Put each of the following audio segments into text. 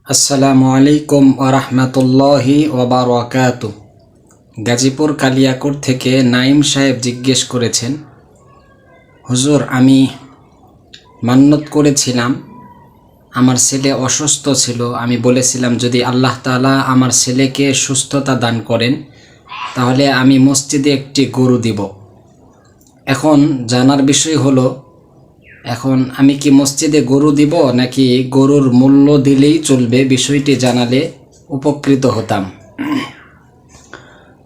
আসসালামু আলাইকুম ওয়া রাহমাতুল্লাহি ওয়া বারাকাতুহু। গাজীপুর কালিয়াকোট থেকে নাইম সাহেব জিজ্ঞেস করেছেন, হুজুর আমি মান্নত করেছিলাম, আমার ছেলে অসুস্থ ছিল। আমি বলেছিলাম যদি আল্লাহ তাআলা আমার ছেলেকে সুস্থতা দান করেন তাহলে আমি মসজিদে একটি গরু দিব। এখন জানার বিষয় হলো, এখন আমি কি মসজিদে গরু দিব নাকি গরুর মূল্য দিলেই চলবে? বিষয়টি জানালে উপকৃত হতাম।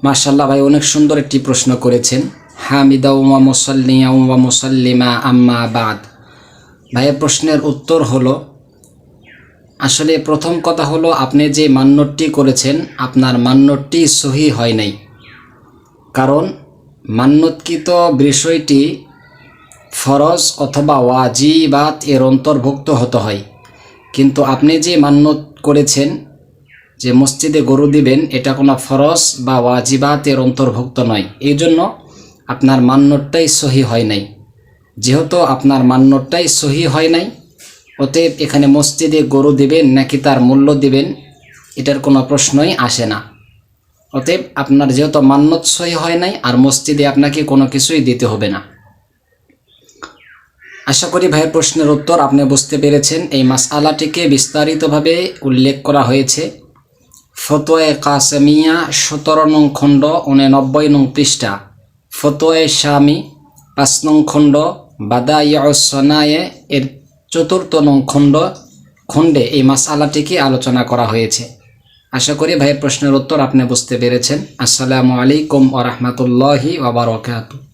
মাশাআল্লাহ ভাই, অনেক সুন্দর একটি প্রশ্ন করেছেন। হামিদা ওয়া মুসাল্লিয়া ওয়া মুসাল্লিমা আম্মা বাদ। ভাইয়ের প্রশ্নের উত্তর হলো, আসলে প্রথম কথা হলো আপনি যে মান্যতটি করেছেন আপনার মান্যতটি সহি হয় নাই। কারণ মান্যতকৃত বিষয়টি ফরজ অথবা ওয়াজিবাত এর অন্তর্ভুক্ত হতে হয়, কিন্তু আপনি যে মান্যত করেছেন যে মসজিদে গরু দিবেন, এটা কোনো ফরজ বা ওয়াজিবাত এর অন্তর্ভুক্ত নয়। এই জন্য আপনার মান্যতটাই সহি হয় নাই। যেহেতু আপনার মান্যতটাই সহি হয় নাই, অতএব এখানে মসজিদে গরু দিবেন নাকি তার মূল্য দিবেন এটার কোনো প্রশ্নই আসে না। অতএব আপনার যেহেতু মান্যত সহি হয় নাই, আর মসজিদে আপনাকে কোনো কিছুই দিতে হবে না। আশা করি ভাইয়ের প্রশ্নের উত্তর আপনি বুঝতে পেরেছেন। এই মাসআলাটিকে বিস্তারিতভাবে উল্লেখ করা হয়েছে ফতোয়া কাসেমিয়া 17 নং খণ্ড 89 নং পৃষ্ঠা, ফতোয়া শামি 5 নং খণ্ড বাদাইউস সানায়ে এর 4 নং খণ্ডে এই মাসআলাটিকে আলোচনা করা হয়েছে। আশা করি ভাইয়ের প্রশ্নের উত্তর আপনি বুঝতে পেরেছেন। আসসালামু আলাইকুম ওয়া রাহমাতুল্লাহি ওয়া বারাকাতুহু।